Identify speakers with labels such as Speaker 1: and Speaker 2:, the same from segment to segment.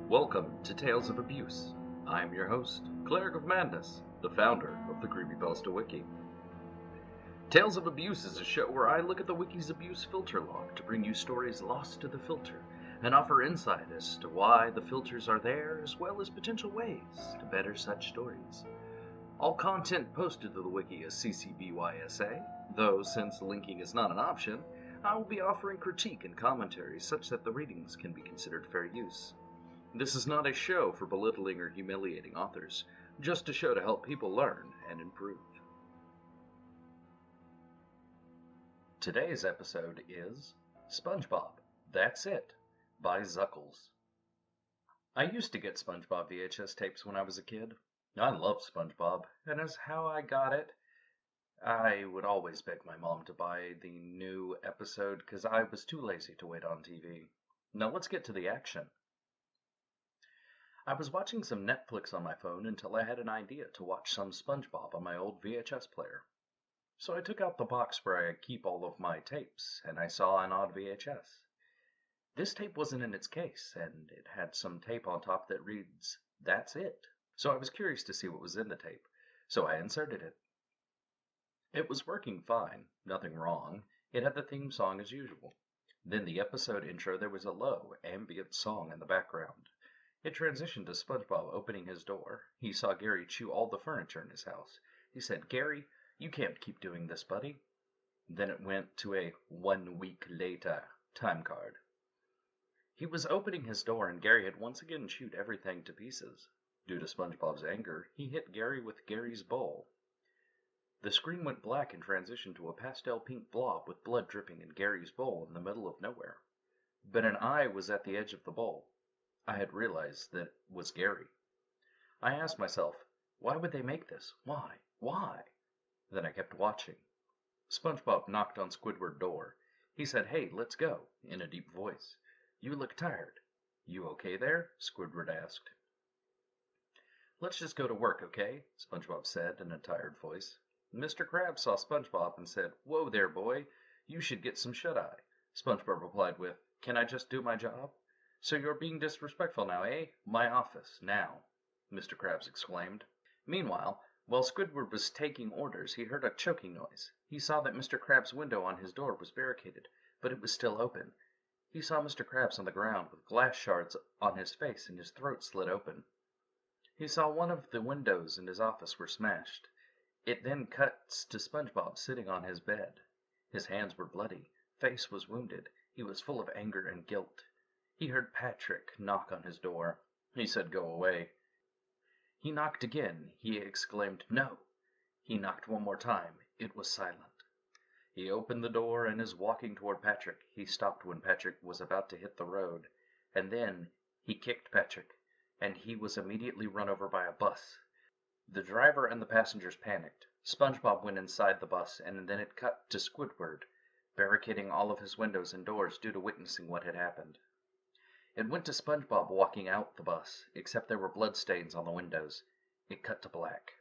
Speaker 1: Welcome to Tales of Abuse. I'm your host, ClericofMadness, the founder of the Creepypasta Wiki. Tales of Abuse is a show where I look at the Wiki's abuse filter log to bring you stories lost to the filter and offer insight as to why the filters are there, as well as potential ways to better such stories. All content posted to the Wiki is CC BY-SA, though since linking is not an option, I will be offering critique and commentary such that the readings can be considered fair use. This is not a show for belittling or humiliating authors, just a show to help people learn and improve. Today's episode is Spongebob, That's It, by Zuckles. I used to get Spongebob VHS tapes when I was a kid. I loved Spongebob, and as how I got it, I would always beg my mom to buy the new episode because I was too lazy to wait on TV. Now let's get to the action. I was watching some Netflix on my phone until I had an idea to watch some SpongeBob on my old VHS player. So I took out the box where I keep all of my tapes, and I saw an odd VHS. This tape wasn't in its case, and it had some tape on top that reads, "That's it." So I was curious to see what was in the tape, so I inserted it. It was working fine, nothing wrong. It had the theme song as usual. Then the episode intro, there was a low, ambient song in the background. It transitioned to SpongeBob opening his door. He saw Gary chew all the furniture in his house. He said, "Gary, you can't keep doing this, buddy." Then it went to a 1 week later time card. He was opening his door and Gary had once again chewed everything to pieces. Due to SpongeBob's anger, he hit Gary with Gary's bowl. The screen went black and transitioned to a pastel pink blob with blood dripping in Gary's bowl in the middle of nowhere. But an eye was at the edge of the bowl. I had realized that it was Gary. I asked myself, why would they make this? Why? Why? Then I kept watching. SpongeBob knocked on Squidward's door. He said, "Hey, let's go," in a deep voice. "You look tired." "You okay there?" Squidward asked. "Let's just go to work, okay?" SpongeBob said in a tired voice. Mr. Krabs saw SpongeBob and said, "Whoa there, boy. You should get some shut-eye." SpongeBob replied with, "Can I just do my job?" "So you're being disrespectful now, eh? My office, now," Mr. Krabs exclaimed. Meanwhile, while Squidward was taking orders, he heard a choking noise. He saw that Mr. Krabs' window on his door was barricaded, but it was still open. He saw Mr. Krabs on the ground with glass shards on his face and his throat slit open. He saw one of the windows in his office were smashed. It then cuts to SpongeBob sitting on his bed. His hands were bloody, face was wounded, he was full of anger and guilt. He heard Patrick knock on his door. He said, "Go away." He knocked again. He exclaimed, "No." He knocked one more time. It was silent. He opened the door and is walking toward Patrick. He stopped when Patrick was about to hit the road. And then he kicked Patrick, and he was immediately run over by a bus. The driver and the passengers panicked. SpongeBob went inside the bus, and then it cut to Squidward, barricading all of his windows and doors due to witnessing what had happened. It went to SpongeBob walking out the bus, except there were bloodstains on the windows. It cut to black.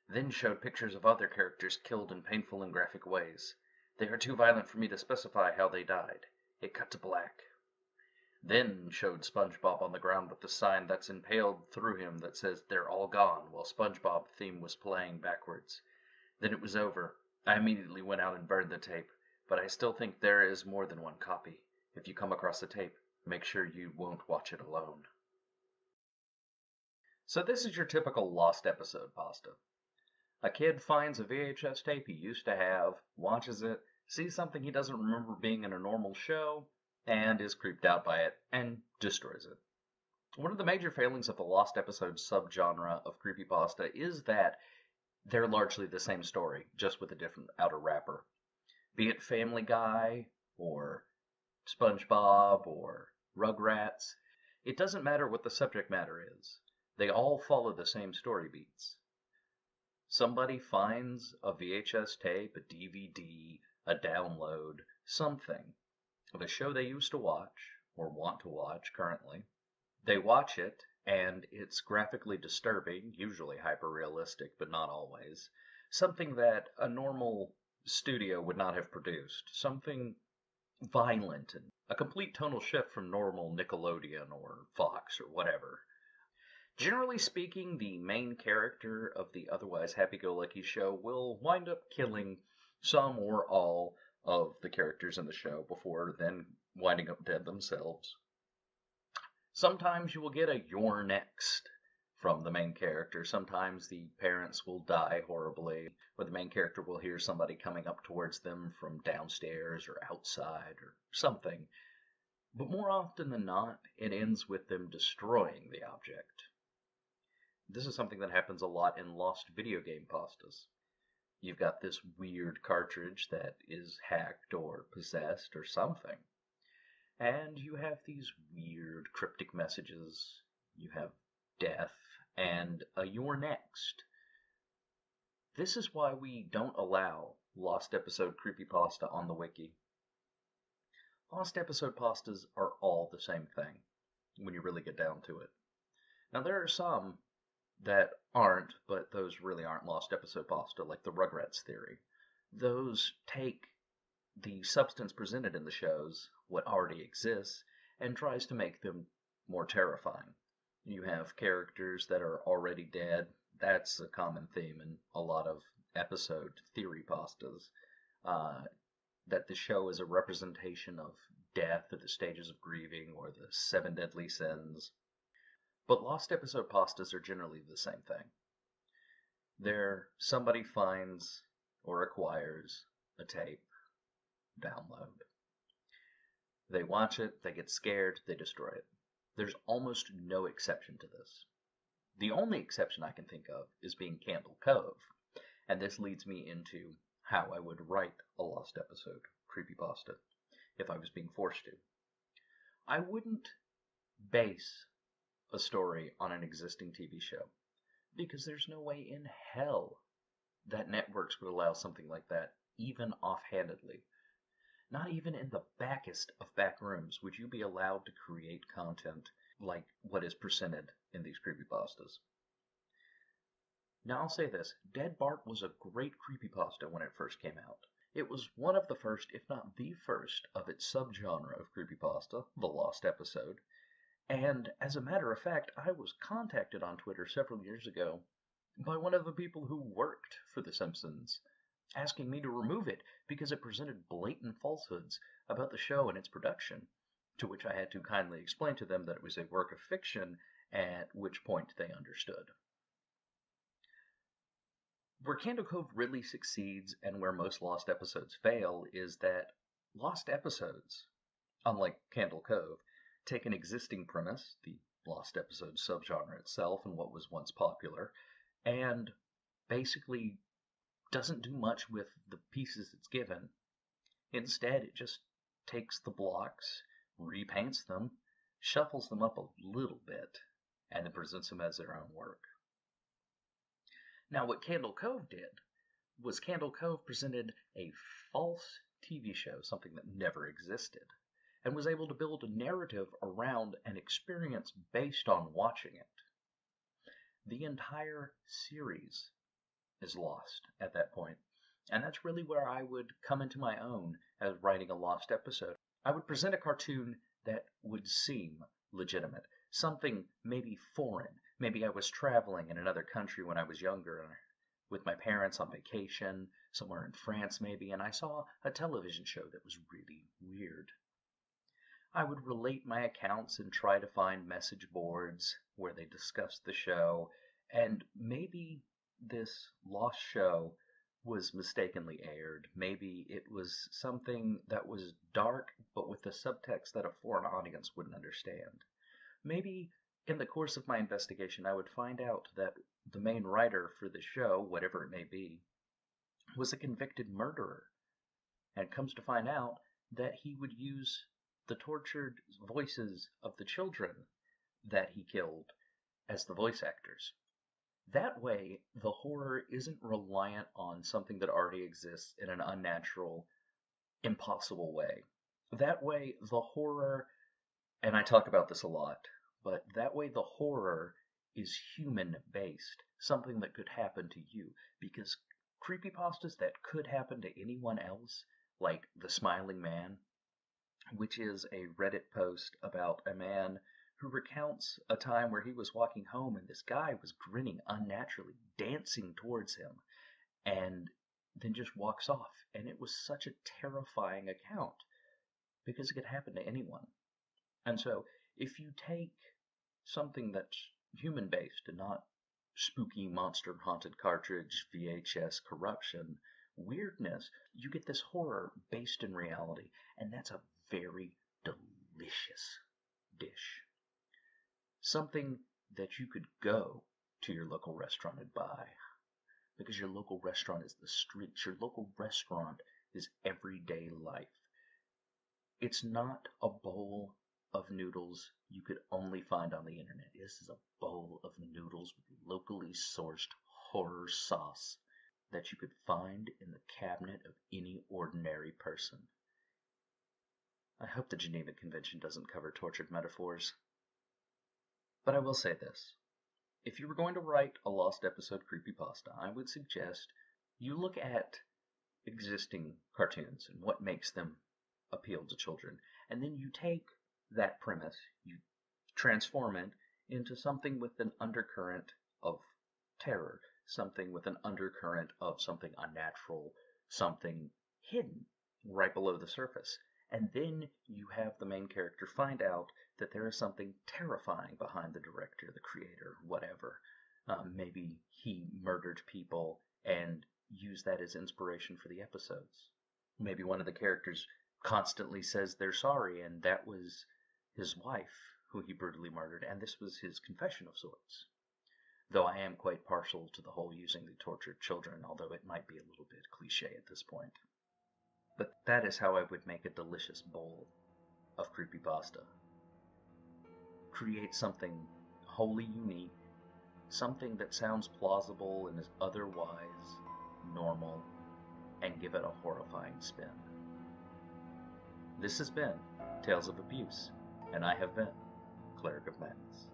Speaker 1: Then showed pictures of other characters killed in painful and graphic ways. They are too violent for me to specify how they died. It cut to black. Then showed SpongeBob on the ground with the sign that's impaled through him that says "They're all gone," while SpongeBob theme was playing backwards. Then it was over. I immediately went out and burned the tape, but I still think there is more than one copy. If you come across the tape, make sure you won't watch it alone. So this is your typical lost episode pasta. A kid finds a VHS tape he used to have, watches it, sees something he doesn't remember being in a normal show, and is creeped out by it, and destroys it. One of the major failings of the lost episode subgenre of creepypasta is that they're largely the same story, just with a different outer wrapper. Be it Family Guy, or SpongeBob, or Rugrats, it doesn't matter what the subject matter is. They all follow the same story beats. Somebody finds a VHS tape, a DVD, a download, something of a show they used to watch, or want to watch currently. They watch it, and it's graphically disturbing, usually hyper-realistic, but not always. Something that a normal studio would not have produced. Something violent and A complete tonal shift from normal Nickelodeon or Fox or whatever. Generally speaking, the main character of the otherwise happy-go-lucky show will wind up killing some or all of the characters in the show before then winding up dead themselves. Sometimes you will get a "you're next" from the main character. Sometimes the parents will die horribly, or the main character will hear somebody coming up towards them from downstairs or outside or something. But more often than not, it ends with them destroying the object. This is something that happens a lot in lost video game pastas. You've got this weird cartridge that is hacked or possessed or something. And you have these weird cryptic messages. You have death and a "you're next." This is why we don't allow lost episode creepypasta on the wiki. Lost episode pastas are all the same thing when you really get down to it. Now there are some that aren't, but those really aren't lost episode pasta, like the Rugrats theory. Those take the substance presented in the shows, what already exists, and tries to make them more terrifying. You have characters that are already dead. That's a common theme in a lot of episode theory pastas. That the show is a representation of death or the stages of grieving or the 7 deadly sins. But lost episode pastas are generally the same thing. They're somebody finds or acquires a tape, download. They watch it, they get scared, they destroy it. There's almost no exception to this. The only exception I can think of is being Candle Cove, and this leads me into how I would write a lost episode creepypasta if I was being forced to. I wouldn't base a story on an existing TV show, because there's no way in hell that networks would allow something like that, even offhandedly. Not even in the backest of back rooms would you be allowed to create content like what is presented in these creepypastas. Now I'll say this, Dead Bart was a great creepypasta when it first came out. It was one of the first, if not the first, of its subgenre of creepypasta, the lost episode. And as a matter of fact, I was contacted on Twitter several years ago by one of the people who worked for The Simpsons, asking me to remove it because it presented blatant falsehoods about the show and its production, to which I had to kindly explain to them that it was a work of fiction, at which point they understood. Where Candle Cove really succeeds and where most lost episodes fail is that lost episodes, unlike Candle Cove, take an existing premise, the lost episode subgenre itself and what was once popular, and basically doesn't do much with the pieces it's given. Instead, it just takes the blocks, repaints them, shuffles them up a little bit, and then presents them as their own work. Now, what Candle Cove did was Candle Cove presented a false TV show, something that never existed, and was able to build a narrative around an experience based on watching it. The entire series is lost at that point, and that's really where I would come into my own as writing a lost episode. I would present a cartoon that would seem legitimate, something maybe foreign. Maybe I was traveling in another country when I was younger with my parents on vacation, somewhere in France maybe, and I saw a television show that was really weird. I would relate my accounts and try to find message boards where they discussed the show, and maybe this lost show was mistakenly aired. Maybe it was something that was dark, but with a subtext that a foreign audience wouldn't understand. Maybe in the course of my investigation, I would find out that the main writer for the show, whatever it may be, was a convicted murderer, and comes to find out that he would use the tortured voices of the children that he killed as the voice actors. That way, the horror isn't reliant on something that already exists in an unnatural, impossible way. That way, the horror, and I talk about this a lot, but that way the horror is human-based, something that could happen to you, because creepypastas that could happen to anyone else, like The Smiling Man, which is a Reddit post about a man who recounts a time where he was walking home and this guy was grinning unnaturally, dancing towards him, and then just walks off. And it was such a terrifying account because it could happen to anyone. And so, if you take something that's human based and not spooky monster haunted cartridge VHS corruption weirdness, you get this horror based in reality, and that's a very delicious dish. Something that you could go to your local restaurant and buy, because your local restaurant is the streets, your local restaurant is everyday life. It's not a bowl of noodles you could only find on the internet. This is a bowl of noodles with locally sourced horror sauce that you could find in the cabinet of any ordinary person. I hope the Geneva Convention doesn't cover tortured metaphors. But I will say this. If you were going to write a lost episode creepypasta, I would suggest you look at existing cartoons and what makes them appeal to children. And then you take that premise, you transform it into something with an undercurrent of terror, something with an undercurrent of something unnatural, something hidden right below the surface. And then you have the main character find out that there is something terrifying behind the director, the creator, whatever. Maybe he murdered people and used that as inspiration for the episodes. Maybe one of the characters constantly says they're sorry, and that was his wife who he brutally murdered, and this was his confession of sorts. Though I am quite partial to the whole using the tortured children, although it might be a little bit cliche at this point. But that is how I would make a delicious bowl of creepypasta. Create something wholly unique, something that sounds plausible and is otherwise normal, and give it a horrifying spin. This has been Tales of Abuse, and I have been Cleric of Madness.